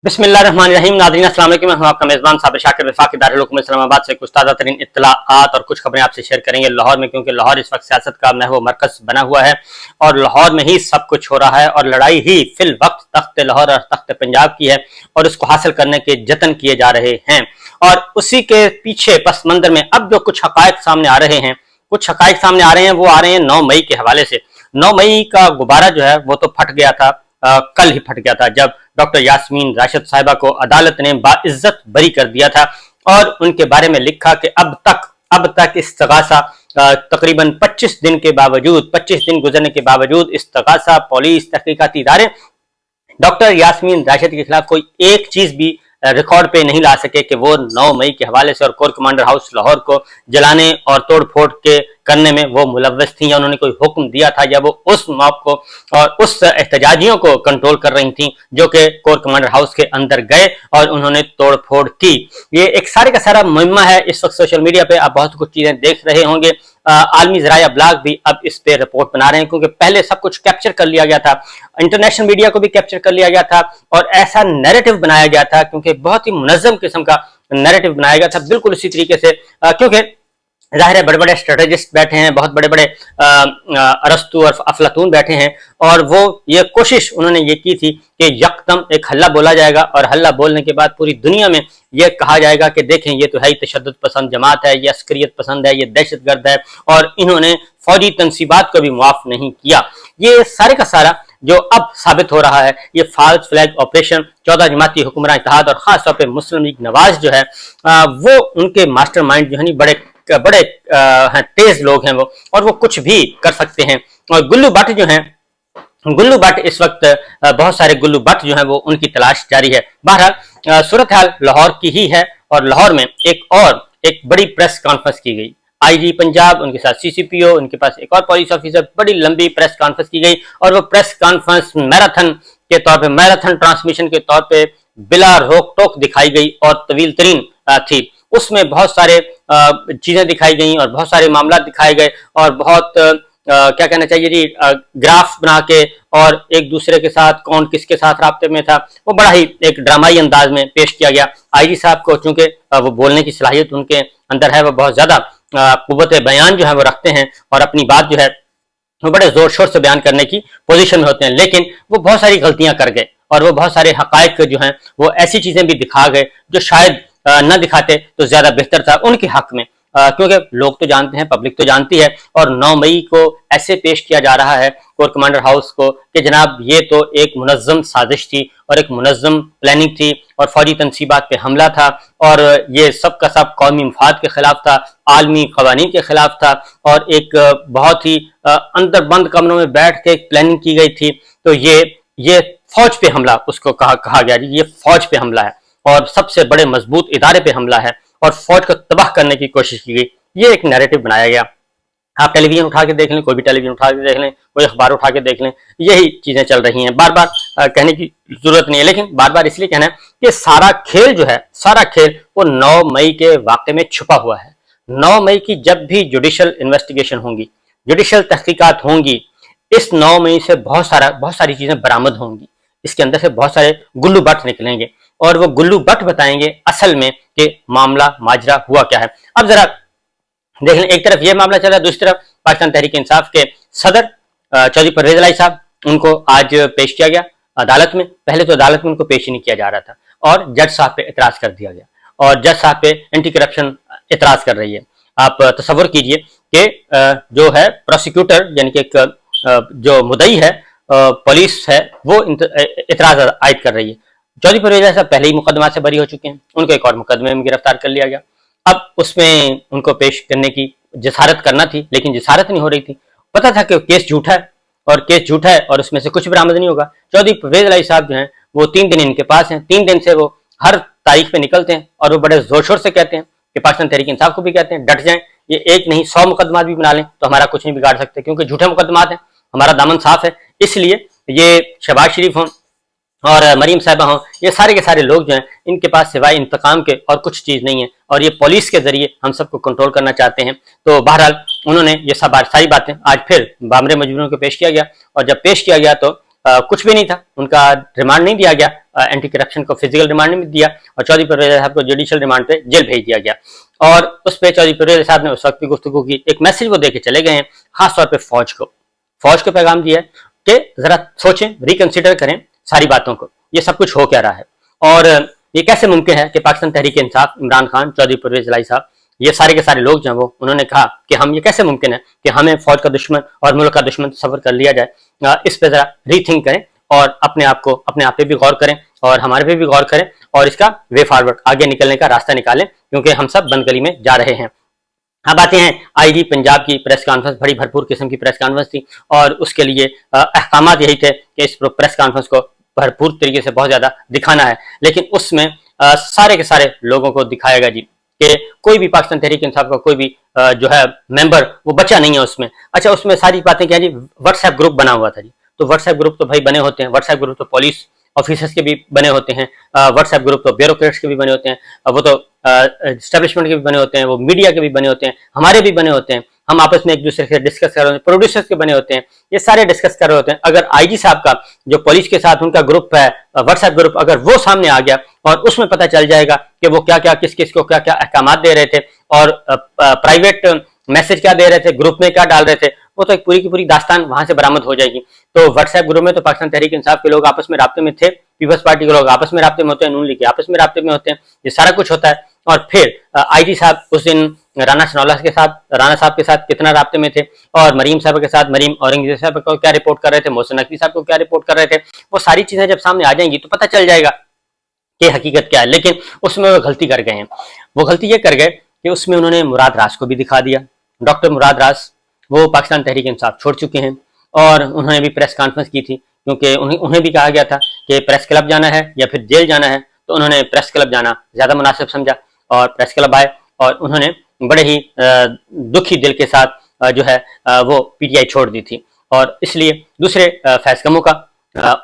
बिस्मिल्लाहिर्रहमानिर्रहीम। नाज़रीन अस्सलाम वालेकुम। मैं हूं आपका मेज़बान साबिर शाकिर वफाकी दारुल हुकूम इस्लामाबाद से कुछ ताज़ा तरीन इत्तलाआत और कुछ खबरें आपसे शेयर करेंगे लाहौर में, क्योंकि लाहौर इस वक्त सियासत का महव मरकज बना हुआ है और लाहौर में ही सब कुछ हो रहा है और लड़ाई ही फिल वक्त तख्त लाहौर और तख्त पंजाब की है और उसको हासिल करने के जतन किए जा रहे हैं। और उसी के पीछे पस मंजर में अब जो कुछ हकायक सामने आ रहे हैं, वो आ रहे हैं 9 मई के हवाले से। 9 मई का गुब्बारा जो है वो तो फट गया था, कल ही फट गया था जब डॉक्टर यास्मीन राशिद साहिबा को अदालत ने बाइज्जत बरी कर दिया था और उनके बारे में लिखा कि अब तक इस्तगासा तकरीबन 25 दिन के बावजूद, 25 दिन गुजरने के बावजूद इस्तगासा, पुलिस, तहकीकाती इदारे डॉक्टर यास्मीन राशिद के खिलाफ कोई एक चीज भी रिकॉर्ड पे नहीं ला सके कि वो 9 मई के हवाले से और कोर कमांडर हाउस लाहौर को जलाने और तोड़ फोड़ के करने में वो मुलव्वस थी, या उन्होंने कोई हुक्म दिया था, या वो उस मॉब को और उस एहतजाजियों को कंट्रोल कर रही थी जो कि कोर कमांडर हाउस के अंदर गए और उन्होंने तोड़ फोड़ की। ये एक सारे का सारा मुहिम्मा है। इस वक्त सोशल मीडिया पे आप बहुत कुछ चीजें देख रहे होंगे। आलमी ज़राया ब्लॉग भी अब इस पे रिपोर्ट बना रहे हैं, क्योंकि पहले सब कुछ कैप्चर कर लिया गया था, इंटरनेशनल मीडिया को भी कैप्चर कर लिया गया था और ऐसा नैरेटिव बनाया गया था, क्योंकि बहुत ही मुनज़्ज़म किस्म का नैरेटिव बनाया गया था, बिल्कुल उसी तरीके से, क्योंकि जाहिर है बड़े बड़े स्ट्रेटेजिस्ट बैठे हैं, बहुत बड़े बड़े अरस्तु और अफलातून बैठे हैं और वो ये कोशिश उन्होंने ये की थी कि यकदम एक हल्ला बोला जाएगा और हल्ला बोलने के बाद पूरी दुनिया में ये कहा जाएगा कि देखें ये तो है ही तशद्दुद पसंद जमात है, ये अस्करियत पसंद है, ये दहशतगर्द है और इन्होंने फौजी तनसीबात को भी मुआफ नहीं किया। ये सारे का सारा जो अब साबित हो रहा है, ये फाल्स फ्लैग ऑपरेशन 14 जमाती हुक्मरान इत्तेहाद और खास तौर पर मुस्लिम लीग नवाज जो है वो उनके मास्टर माइंड जो है बड़े तेज लोग हैं वो, और वो कुछ भी कर सकते हैं। और गुल्लू भट्ट इस वक्त बहुत सारे गुल्लू भट्ट जो हैं वो उनकी तलाश जारी है। बहरहाल सूरत हाल लाहौर की ही है और लाहौर में एक बड़ी प्रेस कॉन्फ्रेंस की गई। आईजी पंजाब, उनके साथ सीसीपीओ, उनके पास एक और पुलिस ऑफिसर, बड़ी लंबी प्रेस कॉन्फ्रेंस की गई और वो प्रेस कॉन्फ्रेंस मैराथन के तौर पे, मैराथन ट्रांसमिशन के तौर पे बिला रोक टोक दिखाई गई और तवील तरीन थी। उसमें बहुत सारे चीजें दिखाई गई और बहुत सारे मामला दिखाए गए और बहुत क्या कहना चाहिए जी, ग्राफ बना के और एक दूसरे के साथ कौन किसके साथ राब्ते में था, वो बड़ा ही एक ड्रामाई अंदाज में पेश किया गया। आईजी साहब को चूंकि वो बोलने की सलाहियत उनके अंदर है, वो बहुत ज्यादा कुव्वत बयान जो है वो रखते हैं और अपनी बात जो है वो बड़े जोर शोर से बयान करने की पोजीशन में होते हैं, लेकिन वो बहुत सारी गलतियां कर गए और वो बहुत सारे हकायक जो हैं वो ऐसी चीजें भी दिखा गए जो शायद न दिखाते तो ज्यादा बेहतर था उनके हक में, क्योंकि लोग तो जानते हैं, पब्लिक तो जानती है। और 9 मई को ऐसे पेश किया जा रहा है कोर कमांडर हाउस को कि जनाब ये तो एक मुनज़्ज़म साजिश थी और एक मुनज़्ज़म प्लानिंग थी और फौजी तनसीबात पे हमला था और ये सब का सब कौमी मफाद के खिलाफ था, आलमी कवानीन के खिलाफ था और एक बहुत ही अंदर बंद कमरों में बैठ के एक प्लानिंग की गई थी। तो ये फौज पे हमला उसको कहा गया, ये फौज पे हमला है और सबसे बड़े मजबूत इदारे पे हमला है और फौज को तबाह करने की कोशिश की गई। ये एक नैरेटिव बनाया गया। आप टेलीविजन उठा के देख लें, कोई भी टेलीविजन उठा के देख लें, कोई अखबार उठा के देख लें, यही चीजें चल रही हैं। बार बार कहने की जरूरत नहीं है, लेकिन बार बार इसलिए कहना है कि सारा खेल जो है, सारा खेल वो 9 मई के वाक़े में छुपा हुआ है। 9 मई की जब भी जुडिशल इन्वेस्टिगेशन होंगी, जुडिशल तहकीकात होंगी, इस 9 मई से बहुत सारी चीजें बरामद होंगी। इसके अंदर से बहुत सारे गुल्लू भट्ट निकलेंगे और वो गुल्लू भट्ट बताएंगे असल में कि मामला माजरा हुआ क्या है। अब जरा देख लें, एक तरफ ये मामला चल रहा है, दूसरी तरफ पाकिस्तान तहरीक इंसाफ के सदर चौधरी परवेज इलाही साहब, उनको आज पेश किया गया अदालत में। पहले तो अदालत में उनको पेश ही नहीं किया जा रहा था और जज साहब पे एतराज कर दिया गया और जज साहब पे एंटी करप्शन एतराज कर रही है। आप तसव्वुर कीजिए कि जो है प्रोसिक्यूटर यानी कि जो मुद्दई है, पुलिस है, वो एतराज आयद कर रही है। चौधरी परवेज साहब पहले ही मुकदमा से बरी हो चुके हैं, उनको एक और मुकदमे में गिरफ्तार कर लिया गया। अब उसमें उनको पेश करने की जसारत करना थी, लेकिन जसारत नहीं हो रही थी। पता था कि केस झूठा है और उसमें से कुछ बरामद नहीं होगा। चौधरी परवेज इलाही साहब जो हैं वो 3 दिन इनके पास हैं, 3 दिन से वो हर तारीख पे निकलते हैं और वो बड़े जोर शोर से कहते हैं कि पाकिस्तान तहरीक इंसाफ को भी कहते हैं डट जाएं, ये एक नहीं 100 मुकदमा भी बना लें तो हमारा कुछ नहीं बिगाड़ सकते, क्योंकि झूठे मुकदमात हैं, हमारा दामन साफ है। इसलिए ये शहबाज शरीफ हों और मरीम साहिबा हों, ये सारे के सारे लोग जो हैं इनके पास सिवाय इंतकाम के और कुछ चीज़ नहीं है और ये पुलिस के जरिए हम सबको कंट्रोल करना चाहते हैं। तो बहरहाल उन्होंने ये सारी बातें आज फिर बामरे मजबूरों को पेश किया गया और जब पेश किया गया तो कुछ भी नहीं था, उनका रिमांड नहीं दिया गया, एंटी करप्शन को फिजिकल रिमांड में दिया और चौधरी परवेज साहब को जुडिशियल रिमांड पे जेल भेज दिया गया। और उस पर चौधरी परवेज साहब ने उस वक्त भी गुफ्तगू की, एक मैसेज वो देके चले गए हैं खासतौर पर फौज को पैगाम दिया है कि जरा सोचें, रिकंसिडर करें सारी बातों को, ये सब कुछ हो क्या रहा है और ये कैसे मुमकिन है कि पाकिस्तान तहरीक इंसाफ, इमरान खान, चौधरी परवेज इलाही साहब, ये सारे के सारे लोग जो हैं वो उन्होंने कहा कि हम ये कैसे मुमकिन है कि हमें फौज का दुश्मन और मुल्क का दुश्मन सफर कर लिया जाए। इस पे जरा रीथिंक करें और अपने आप पे भी गौर करें और हमारे पे भी गौर करें और इसका वे फॉरवर्ड, आगे निकलने का रास्ता निकालें, क्योंकि हम सब बंदगली में जा रहे हैं। अब आते हैं आईजी पंजाब की प्रेस कॉन्फ्रेंस, बड़ी भरपूर किस्म की प्रेस कॉन्फ्रेंस थी और उसके लिए अहकामात यही थे कि इस प्रेस कॉन्फ्रेंस को भरपूर तरीके से बहुत ज्यादा दिखाना है, लेकिन उसमें सारे के सारे लोगों को दिखाएगा जी कि कोई भी पाकिस्तान तहरीक इंसाफ का कोई भी जो है मेंबर वो बचा नहीं है उसमें। अच्छा, उसमें सारी बातें क्या जी, व्हाट्सएप ग्रुप बना हुआ था जी, तो व्हाट्सएप ग्रुप तो भाई बने होते हैं, व्हाट्सएप ग्रुप तो पुलिस ऑफिसर्स के भी बने होते हैं, व्हाट्सएप ग्रुप तो ब्यूरोक्रेट्स के भी बने होते हैं, वो तो एस्टेब्लिशमेंट के भी बने होते हैं, वो मीडिया के भी बने होते हैं, हमारे भी बने होते हैं, हम आपस में एक दूसरे से डिस्कस कर रहे होते हैं, प्रोड्यूसर्स के बने होते हैं, ये सारे डिस्कस कर रहे होते हैं। अगर आईजी साहब का जो पुलिस के साथ उनका ग्रुप है व्हाट्सएप ग्रुप, अगर वो सामने आ गया और उसमें पता चल जाएगा कि वो क्या क्या किस किस को क्या क्या अहकामात दे रहे थे और प्राइवेट मैसेज क्या दे रहे थे, ग्रुप में क्या डाल रहे थे, वो तो एक पूरी की पूरी दास्तान वहां से बरामद हो जाएगी। तो व्हाट्सएप ग्रुप में तो पाकिस्तान तहरीक इंसाफ के लोग आपस में राब्ते में थे, पीपल्स पार्टी के लोग आपस में राब्ते में होते हैं, नून लीग के आपस में राब्ते में होते हैं, ये सारा कुछ होता है। और फिर आईजी साहब उस दिन राना साहब के साथ कितना राब्ते में थे और मरीम साहब के साथ, मरीम औरंगजेब साहब को क्या रिपोर्ट कर रहे थे, मोहसिन नकवी साहब को क्या रिपोर्ट कर रहे थे, वो सारी चीजें जब सामने आ जाएंगी तो पता चल जाएगा कि हकीकत क्या है। लेकिन उसमें वो गलती कर गए हैं, वो गलती ये कर गए कि उसमें उन्होंने मुराद राज को भी दिखा दिया। डॉक्टर मुराद राज वो पाकिस्तान तहरीक इंसाफ छोड़ चुके हैं और उन्होंने भी प्रेस कॉन्फ्रेंस की थी, क्योंकि उन्हें भी कहा गया था कि प्रेस क्लब जाना है या फिर जेल जाना है, तो उन्होंने प्रेस क्लब जाना ज्यादा मुनासिब समझा और प्रेस क्लब आए और उन्होंने बड़े ही दुखी दिल के साथ जो है वो पीटीआई छोड़ दी थी। और इसलिए दूसरे फैज कमो का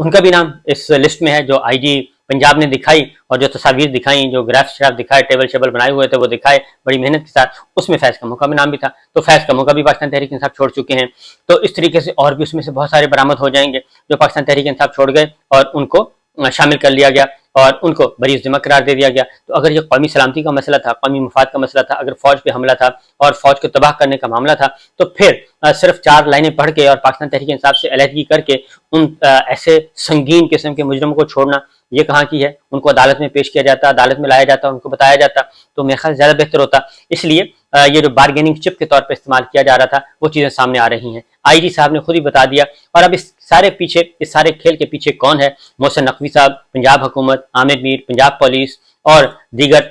उनका भी नाम इस लिस्ट में है, जो आईजी पंजाब ने दिखाई और जो तस्वीर दिखाई, जो ग्राफ दिखाए, टेबल शेबल बनाए हुए थे वो दिखाए बड़ी मेहनत के साथ, उसमें फैज कमो का भी नाम भी था। तो फैज कमो का भी पाकिस्तान तहरीक इंसाफ छोड़ चुके हैं। तो इस तरीके से और भी उसमें से बहुत सारे बरामद हो जाएंगे जो पाकिस्तान तहरीक इंसाफ छोड़ गए और उनको शामिल कर लिया गया और उनको बरी ज़िम्मा करार दे दिया गया। तो अगर ये कौमी सलामती का मसला था, कौमी मफाद का मसला था, अगर फौज पे हमला था और फौज को तबाह करने का मामला था, तो फिर सिर्फ 4 लाइनें पढ़ के और पाकिस्तान तहरीक इंसाफ से अलहदगी करके उन ऐसे संगीन किस्म के मुजरमों को छोड़ना ये कहाँ की है। उनको अदालत में पेश किया जाता, अदालत में लाया जाता, उनको बताया जाता, तो मेरे ख्याल ज़्यादा बेहतर होता। इसलिए ये जो बारगेनिंग चिप के तौर पर इस्तेमाल किया जा रहा था वो चीज़ें सामने आ रही हैं। आईजी साहब ने खुद ही बता दिया। और अब इस सारे खेल के पीछे कौन है? मोहसिन नकवी साहब, पंजाब हुकूमत, आमिर मीर, पंजाब पुलिस और दीगर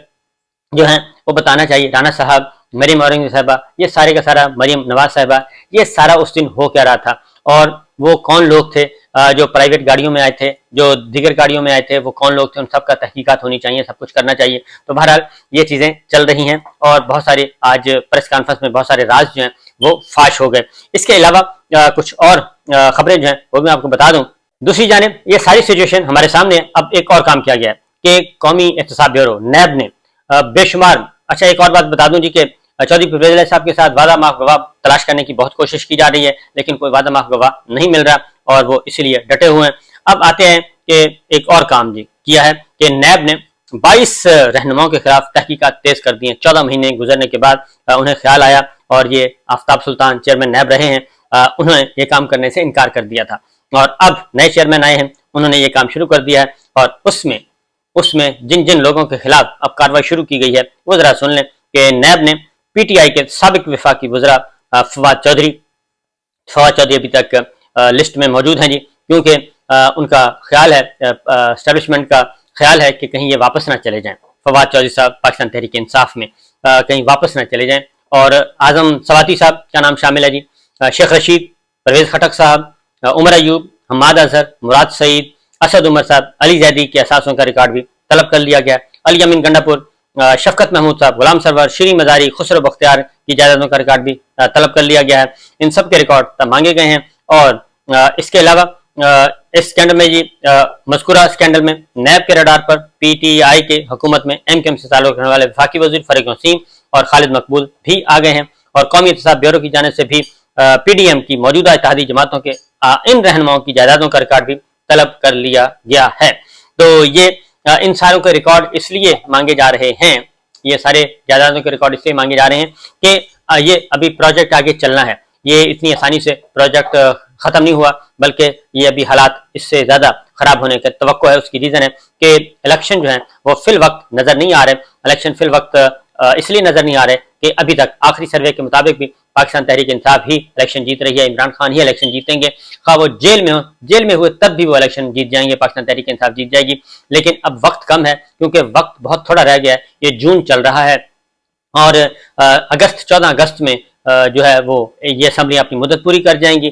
जो हैं वो बताना चाहिए। राना साहब, मरीम औरंगजेब साहबा, ये सारे का सारा, मरीम नवाज साहबा, ये सारा उस दिन हो क्या रहा था और वो कौन लोग थे जो प्राइवेट गाड़ियों में आए थे, जो दीगर गाड़ियों में आए थे, वो कौन लोग थे, उन सब का तहकीकात होनी चाहिए, सब कुछ करना चाहिए। तो बहरहाल ये चीज़ें चल रही हैं और बहुत सारे आज प्रेस कॉन्फ्रेंस में बहुत सारे राज जो हैं वो फाश हो गए। इसके अलावा कुछ और खबरें जो हैं वो भी आपको बता दूं। दूसरी जानिब ये सारी सिचुएशन हमारे सामने, अब एक और काम किया गया है कि कौमी एहतसाब ब्यूरो नैब ने बेशुमार, अच्छा एक और बात बता दूं जी कि चौधरी परवेज साहब के साथ वादा माफ गवाह तलाश करने की बहुत कोशिश की जा रही है, लेकिन कोई वादा माफ गवाह नहीं मिल रहा और वो इसीलिए डटे हुए हैं। अब आते हैं कि एक और काम जी किया है कि नैब ने 22 रहनुमाओं के खिलाफ तहकीकात तेज कर दी हैं। 14 महीने गुजरने के बाद उन्हें ख्याल आया और ये आफ्ताब सुल्तान चेयरमैन नैब रहे हैं, उन्होंने ये काम करने से इनकार कर दिया था और अब नए चेयरमैन आए हैं, उन्होंने ये काम शुरू कर दिया है और उसमें जिन जिन लोगों के खिलाफ अब कार्रवाई शुरू की गई है वो जरा सुन लें कि नैब ने पीटीआई के साबिक वफाकी वज़रा फवाद चौधरी अभी तक लिस्ट में मौजूद हैं जी, क्योंकि उनका ख्याल है, एस्टेब्लिशमेंट का ख्याल है कि कहीं ये वापस ना चले जाएं। फवाद चौधरी साहब पाकिस्तान तहरीक इंसाफ में कहीं वापस ना चले जाएं। और आजम सवाती साहब का नाम शामिल है जी, शेख रशीद, परवेज खटक साहब, उमर अयूब, हम्माद अजहर, मुराद सईद, असद उमर साहब, अली जैदी के असासों का रिकॉर्ड भी तलब कर लिया गया। अली अमीन गंडापुर, शफकत महमूद साहब, गुलाम सरवर, श्री मजारी, खुसरो बख्तियार की जायदादों का रिकॉर्ड भी तलब कर लिया गया है। इन सब के रिकॉर्ड तब मांगे गए हैं। और इसके अलावा इस स्कैंडल में जी, मज़कूरा स्कैंडल में नैब के रडार पर पीटीआई के हुकूमत में एमकेएम से ताल्लुक रखने वाले वफाकी वज़ीर फरीक वसीम और खालिद मकबूल भी आ गए हैं और कौमी एहतसाब ब्यूरो की जानिब से भी पीडीएम की मौजूदा इत्तेहादी जमातों के इन रहनुमाओं की जायदादों का रिकॉर्ड भी तलब कर लिया गया है। تو یہ ان ساروں کے ریکارڈ اس لیے مانگے جا رہے ہیں، یہ سارے جائیدادوں کے ریکارڈ اس لیے مانگے جا رہے ہیں کہ یہ ابھی پروجیکٹ آگے چلنا ہے، یہ اتنی آسانی سے پروجیکٹ ختم نہیں ہوا، بلکہ یہ ابھی حالات اس سے زیادہ خراب ہونے کا توقع ہے۔ اس کی ریزن ہے کہ الیکشن جو ہیں وہ فی الوقت نظر نہیں آ رہے، الیکشن فی الوقت اس لیے نظر نہیں آ رہے کہ ابھی تک آخری سروے کے مطابق بھی پاکستان تحریک انصاف ہی الیکشن جیت رہی ہے، عمران خان ہی الیکشن جیتیں گے، خواہ وہ جیل میں ہوئے تب بھی وہ الیکشن جیت جائیں گے، پاکستان تحریک انصاف جیت جائے گی۔ لیکن اب وقت کم ہے کیونکہ وقت بہت تھوڑا رہ گیا ہے، یہ جون چل رہا ہے اور 14 اگست میں جو ہے وہ یہ اسمبلی اپنی مدت پوری کر جائیں گی۔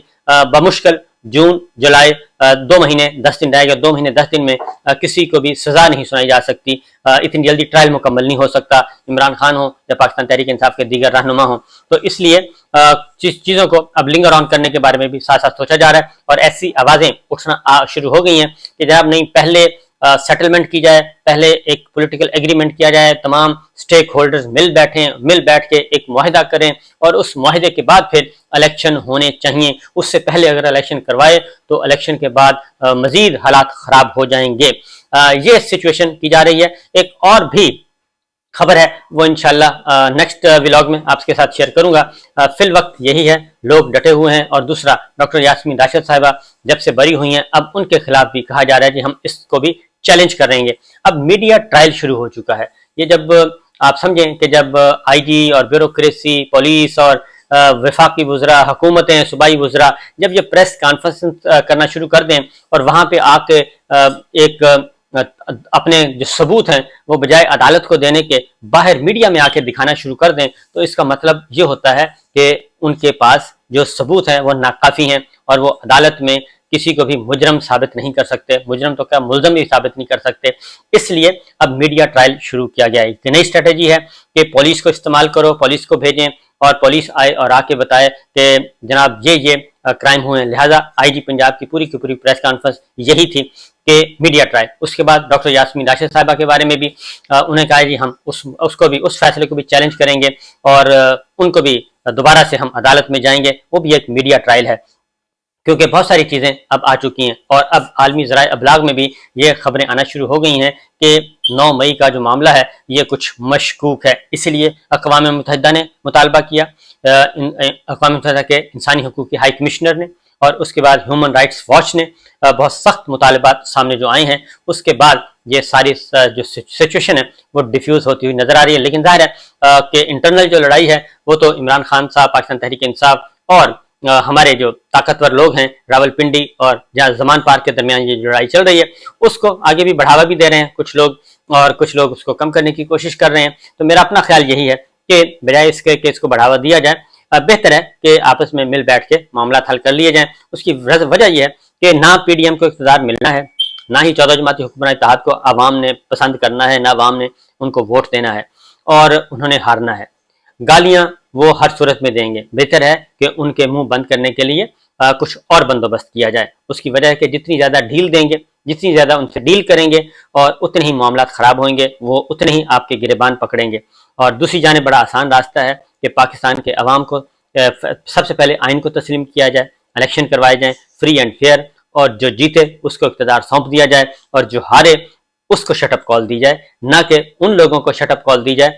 بمشکل جون جولائی 2 مہینے 10 دن رہ گئے، 2 مہینے 10 دن میں کسی کو بھی سزا نہیں سنائی جا سکتی، اتنی جلدی ٹرائل مکمل نہیں ہو سکتا، عمران خان ہو یا پاکستان تحریک انصاف کے دیگر رہنما ہوں۔ تو اس لیے چیزوں کو اب لنگر آن کرنے کے بارے میں بھی ساتھ ساتھ سوچا جا رہا ہے، اور ایسی آوازیں اٹھنا شروع ہو گئی ہیں کہ جناب نہیں، پہلے سیٹلمنٹ کی جائے، پہلے ایک پولیٹیکل ایگریمنٹ کیا جائے، تمام سٹیک ہولڈرز مل بیٹھ کے ایک معاہدہ کریں، اور اس معاہدے کے بعد پھر الیکشن ہونے چاہیے۔ اس سے پہلے اگر الیکشن کروائے تو الیکشن کے بعد مزید حالات خراب ہو جائیں گے۔ یہ سچویشن کی جا رہی ہے۔ ایک اور بھی خبر ہے وہ انشاءاللہ نیکسٹ ولاگ میں آپ کے ساتھ شیئر کروں گا۔ فی الوقت یہی ہے، لوگ ڈٹے ہوئے ہیں، اور دوسرا ڈاکٹر یاسمین راشد صاحبہ جب سے بری ہوئی ہیں، اب ان کے خلاف بھی کہا جا رہا ہے کہ ہم اس کو بھی چیلنج کر رہیں گے۔ اب میڈیا ٹرائل شروع ہو چکا ہے۔ یہ جب آپ سمجھیں کہ جب آئی جی اور بیوروکریسی، پولیس اور وفاقی وزراء، حکومتیں، صوبائی وزراء جب یہ پریس کانفرنس کرنا شروع کر دیں اور وہاں پہ آ کے ایک اپنے جو ثبوت ہیں وہ بجائے عدالت کو دینے کے باہر میڈیا میں آ کے دکھانا شروع کر دیں، تو اس کا مطلب یہ ہوتا ہے کہ ان کے پاس جو ثبوت ہیں وہ ناکافی ہیں، اور وہ عدالت میں کسی کو بھی مجرم ثابت نہیں کر سکتے، مجرم تو کیا ملزم بھی ثابت نہیں کر سکتے۔ اس لیے اب میڈیا ٹرائل شروع کیا گیا ہے۔ ایک نئی اسٹریٹجی ہے کہ پولیس کو استعمال کرو، پولیس کو بھیجیں، اور پولیس آئے اور آ کے بتائے کہ جناب یہ کرائم ہوئے ہیں۔ لہٰذا آئی جی پنجاب کی پوری پریس کانفرنس یہی تھی کہ میڈیا ٹرائل۔ اس کے بعد ڈاکٹر یاسمین راشد صاحبہ کے بارے میں بھی انہیں کہا جی ہم اس فیصلے کو بھی چیلنج کریں گے، اور ان کو بھی دوبارہ سے ہم عدالت میں جائیں گے، وہ بھی ایک میڈیا ٹرائل ہے، کیونکہ بہت ساری چیزیں اب آ چکی ہیں، اور اب عالمی ذرائع ابلاغ میں بھی یہ خبریں آنا شروع ہو گئی ہیں کہ 9 مئی کا جو معاملہ ہے یہ کچھ مشکوک ہے۔ اسی لیے اقوام متحدہ نے مطالبہ کیا، اقوام متحدہ کے انسانی حقوق کے ہائی کمشنر نے، اور اس کے بعد ہیومن رائٹس واچ نے بہت سخت مطالبات سامنے جو آئے ہیں، اس کے بعد یہ ساری جو سچویشن ہے وہ ڈیفیوز ہوتی ہوئی نظر آ رہی ہے۔ لیکن ظاہر ہے کہ انٹرنل جو لڑائی ہے وہ تو عمران خان صاحب، پاکستان تحریک انصاف اور ہمارے جو طاقتور لوگ ہیں راولپنڈی اور جہاں زمان پارک کے درمیان یہ لڑائی چل رہی ہے، اس کو آگے بھی بڑھاوا بھی دے رہے ہیں کچھ لوگ، اور کچھ لوگ اس کو کم کرنے کی کوشش کر رہے ہیں۔ تو میرا اپنا خیال یہی ہے کہ بجائے اس کے کہ اس کو بڑھاوا دیا جائے، بہتر ہے کہ آپس میں مل بیٹھ کے معاملات حل کر لیے جائیں۔ اس کی وجہ یہ ہے کہ نہ پی ڈی ایم کو اقتدار ملنا ہے، نہ ہی 14 جماعتی حکمران اتحاد کو عوام نے پسند کرنا ہے، نہ عوام نے ان کو ووٹ دینا ہے، اور انہوں نے ہارنا ہے۔ گالیاں وہ ہر صورت میں دیں گے، بہتر ہے کہ ان کے منہ بند کرنے کے لیے کچھ اور بندوبست کیا جائے۔ اس کی وجہ ہے کہ جتنی زیادہ ڈھیل دیں گے، جتنی زیادہ ان سے ڈیل کریں گے، اور اتنے ہی معاملات خراب ہوئیں گے، وہ اتنے ہی آپ کے گریبان پکڑیں گے۔ اور دوسری جانب بڑا آسان راستہ ہے کہ پاکستان کے عوام کو سب سے پہلے آئین کو تسلیم کیا جائے، الیکشن کروائے جائیں فری اینڈ فیئر، اور جو جیتے اس کو اقتدار سونپ دیا جائے، اور جو ہارے اس کو شٹ اپ کال دی جائے، نہ کہ ان لوگوں کو شٹ اپ کال دی جائے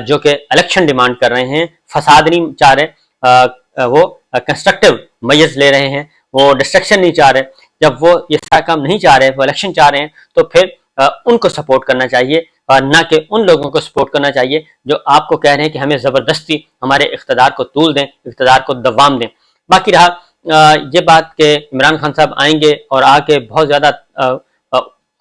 جو کہ الیکشن ڈیمانڈ کر رہے ہیں، فساد نہیں چاہ رہے، وہ کنسٹرکٹیو میئرز لے رہے ہیں، وہ ڈسٹرکشن نہیں چاہ رہے۔ جب وہ یہ سارا کام نہیں چاہ رہے، وہ الیکشن چاہ رہے ہیں، تو پھر ان کو سپورٹ کرنا چاہیے، اور نہ کہ ان لوگوں کو سپورٹ کرنا چاہیے جو آپ کو کہہ رہے ہیں کہ ہمیں زبردستی ہمارے اقتدار کو طول دیں، اقتدار کو دوام دیں۔ باقی رہا یہ بات کہ عمران خان صاحب آئیں گے اور آ کے بہت زیادہ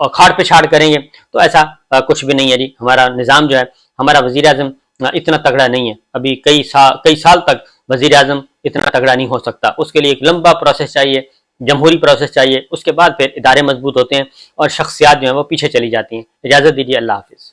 کھاڑ پچھاڑ کریں گے، تو ایسا کچھ بھی نہیں ہے جی۔ ہمارا نظام جو ہے، ہمارا وزیر اعظم اتنا تگڑا نہیں ہے، ابھی کئی سال تک وزیر اعظم اتنا تگڑا نہیں ہو سکتا۔ اس کے لیے ایک لمبا پروسیس چاہیے، جمہوری پروسیس چاہیے، اس کے بعد پھر ادارے مضبوط ہوتے ہیں اور شخصیات جو ہیں وہ پیچھے چلی جاتی ہیں۔ اجازت دیجیے، اللہ حافظ۔